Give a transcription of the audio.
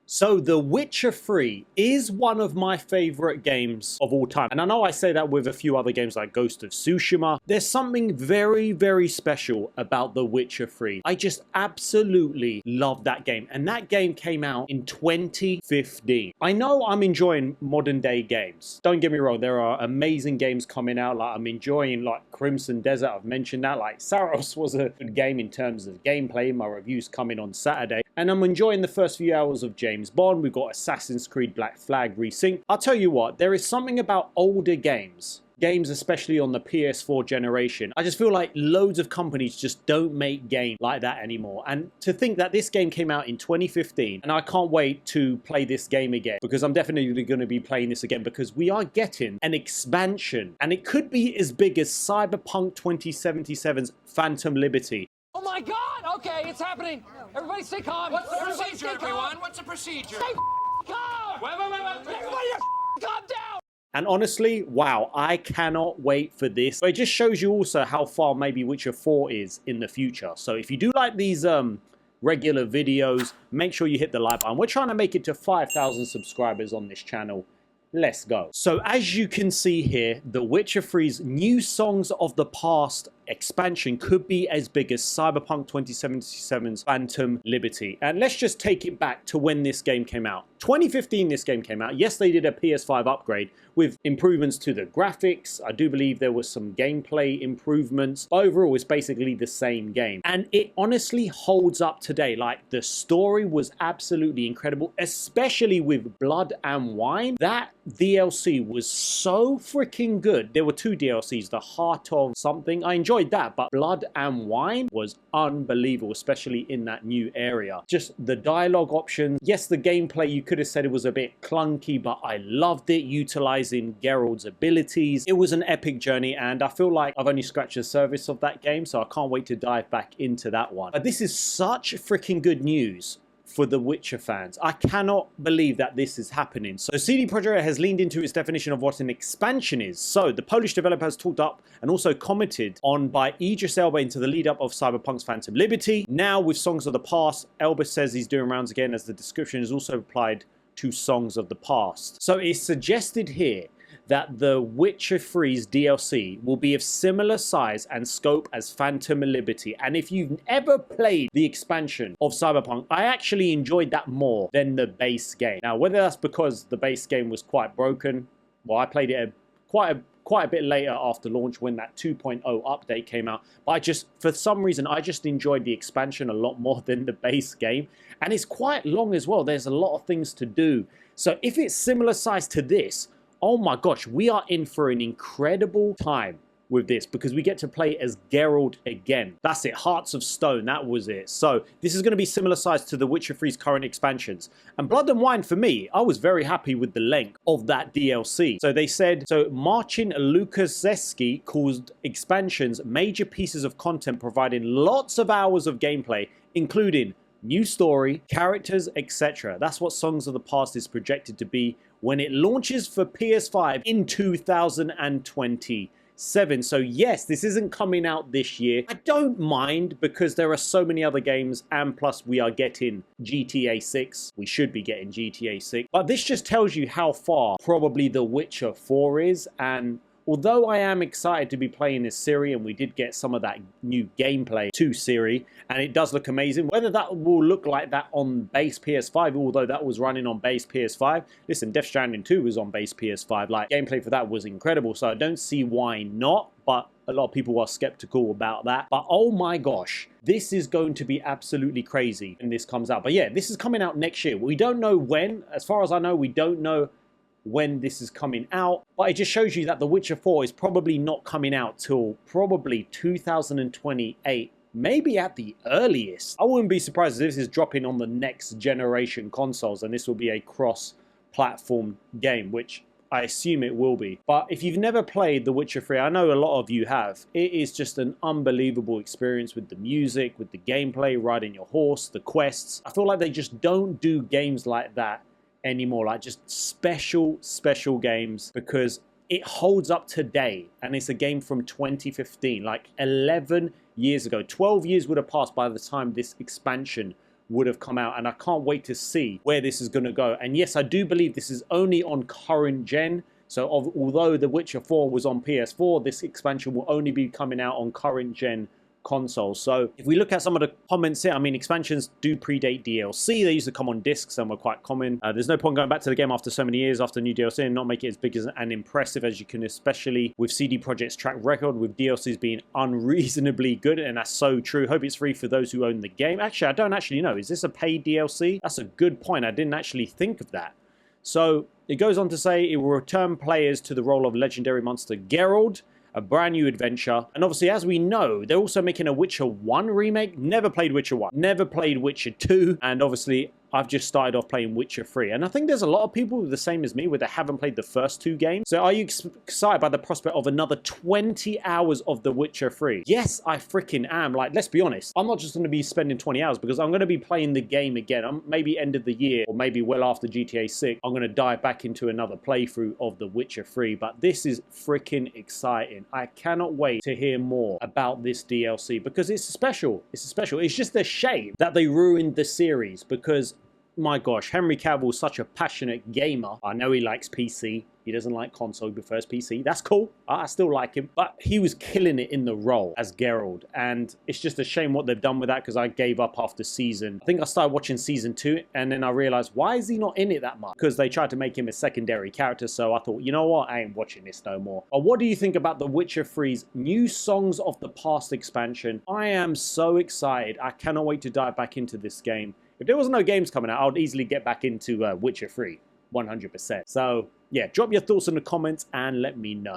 So The Witcher 3 is one of my favorite games of all time. And I know I say that with a few other games like Ghost of Tsushima. There's something very, very special about The Witcher 3. I just absolutely love that game. And that game came out in 2015. I know I'm enjoying modern day games. Don't get me wrong, there are amazing games coming out. Like I'm enjoying like Crimson Desert, I've mentioned that. Like Saros was a good game in terms of gameplay. My review's coming on Saturday. And I'm enjoying the first few hours of James Bond. We've got Assassin's Creed Black Flag Resync. I'll tell you what, there is something about older games especially on the PS4 generation. I just feel like loads of companies just don't make games like that anymore. And to think that this game came out in 2015, and I can't wait to play this game again, because I'm definitely going to be playing this again, because we are getting an expansion, and it could be as big as Cyberpunk 2077's Phantom Liberty. Oh my God! Okay, it's happening. Everybody stay calm. What's the procedure, everyone? What's the procedure? Stay calm! Wait. Everybody calm down! And honestly, wow, I cannot wait for this. But it just shows you also how far maybe Witcher 4 is in the future. So if you do like these regular videos, make sure you hit the like button. We're trying to make it to 5,000 subscribers on this channel. Let's go. So as you can see here, The Witcher 3's New Songs of the Past expansion could be as big as Cyberpunk 2077's Phantom Liberty. And let's just take it back to when this game came out. 2015 this game came out. Yes, they did a PS5 upgrade with improvements to the graphics. I do believe there was some gameplay improvements. But overall, it's basically the same game. And it honestly holds up today. Like, the story was absolutely incredible, especially with Blood and Wine. That DLC was so freaking good. There were two DLCs, the Heart of something. I enjoyed that, but Blood and Wine was unbelievable, especially in that new area. Just the dialogue options. Yes, the gameplay, you could have said it was a bit clunky, but I loved it, utilizing Geralt's abilities. It was an epic journey, and I feel like I've only scratched the surface of that game, so I can't wait to dive back into that one. But this is such freaking good news for the Witcher fans. I cannot believe that this is happening. So CD Projekt Red has leaned into its definition of what an expansion is. So the Polish developer has talked up and also commented on by Idris Elba into the lead up of Cyberpunk's Phantom Liberty. Now with Songs of the Past, Elba says he's doing rounds again, as the description is also applied to Songs of the Past. So it's suggested here that the Witcher 3's DLC will be of similar size and scope as Phantom Liberty. And if you've ever played the expansion of Cyberpunk, I actually enjoyed that more than the base game. Now, whether that's because the base game was quite broken, well, I played it quite a bit later after launch when that 2.0 update came out. But for some reason, I just enjoyed the expansion a lot more than the base game. And it's quite long as well. There's a lot of things to do. So if it's similar size to this, oh my gosh, we are in for an incredible time with this, because we get to play as Geralt again. That's it, Hearts of Stone, that was it. So this is going to be similar size to The Witcher 3's current expansions. And Blood and Wine, for me, I was very happy with the length of that DLC. So they said, so Marcin Lukaszewski calls expansions major pieces of content providing lots of hours of gameplay, including new story, characters, etc. That's what Songs of the Past is projected to be when it launches for PS5 in 2027. So yes, this isn't coming out this year. I don't mind, because there are so many other games, and plus we are getting GTA 6. We should be getting GTA 6. But this just tells you how far probably The Witcher 4 is. And although I am excited to be playing this series, and we did get some of that new gameplay to series, and it does look amazing, whether that will look like that on base PS5, although that was running on base PS5. Listen, Death Stranding 2 was on base PS5. Like, gameplay for that was incredible, so I don't see why not, but a lot of people are skeptical about that. But oh my gosh, this is going to be absolutely crazy when this comes out. But yeah, this is coming out next year. We don't know when. As far as I know, we don't know when this is coming out, but it just shows you that The Witcher 4 is probably not coming out till probably 2028, maybe at the earliest. I wouldn't be surprised if this is dropping on the next generation consoles, and this will be a cross-platform game, which I assume it will be. But if you've never played The Witcher 3, I know a lot of you have, it is just an unbelievable experience with the music, with the gameplay, riding your horse, the quests. I feel like they just don't do games like that anymore, like just special games, because it holds up today, and it's a game from 2015, like 11 years ago. 12 years would have passed by the time this expansion would have come out, and I can't wait to see where this is going to go. And yes, I do believe this is only on current gen. So although The Witcher 4 was on PS4, this expansion will only be coming out on current gen consoles. So if we look at some of the comments here, I mean, expansions do predate DLC. They used to come on discs and were quite common. There's no point going back to the game after so many years after new DLC and not make it as big as and impressive as you can, especially with CD Projekt's track record with DLCs being unreasonably good. And that's so true. Hope it's free for those who own the game. Actually, I don't actually know. Is this a paid DLC? That's a good point. I didn't actually think of that. So it goes on to say it will return players to the role of legendary monster Geralt, a brand new adventure. And obviously, as we know, they're also making a Witcher 1 remake. Never played Witcher 1, never played Witcher 2, and obviously I've just started off playing Witcher 3. And I think there's a lot of people the same as me where they haven't played the first 2 games. So are you excited by the prospect of another 20 hours of The Witcher 3? Yes, I freaking am. Like, let's be honest. I'm not just going to be spending 20 hours because I'm going to be playing the game again. Maybe end of the year or maybe well after GTA 6, I'm going to dive back into another playthrough of The Witcher 3. But this is freaking exciting. I cannot wait to hear more about this DLC because it's special. It's special. It's just a shame that they ruined the series because my gosh, Henry Cavill's such a passionate gamer. I know he likes PC. He doesn't like console, he prefers PC. That's cool. I still like him. But he was killing it in the role as Geralt. And it's just a shame what they've done with that because I gave up after season. I think I started watching season 2 and then I realized, why is he not in it that much? Because they tried to make him a secondary character. So I thought, you know what? I ain't watching this no more. But what do you think about The Witcher 3's new Songs of the Past expansion? I am so excited. I cannot wait to dive back into this game. If there was no games coming out, I would easily get back into Witcher 3, 100%. So, yeah, drop your thoughts in the comments and let me know.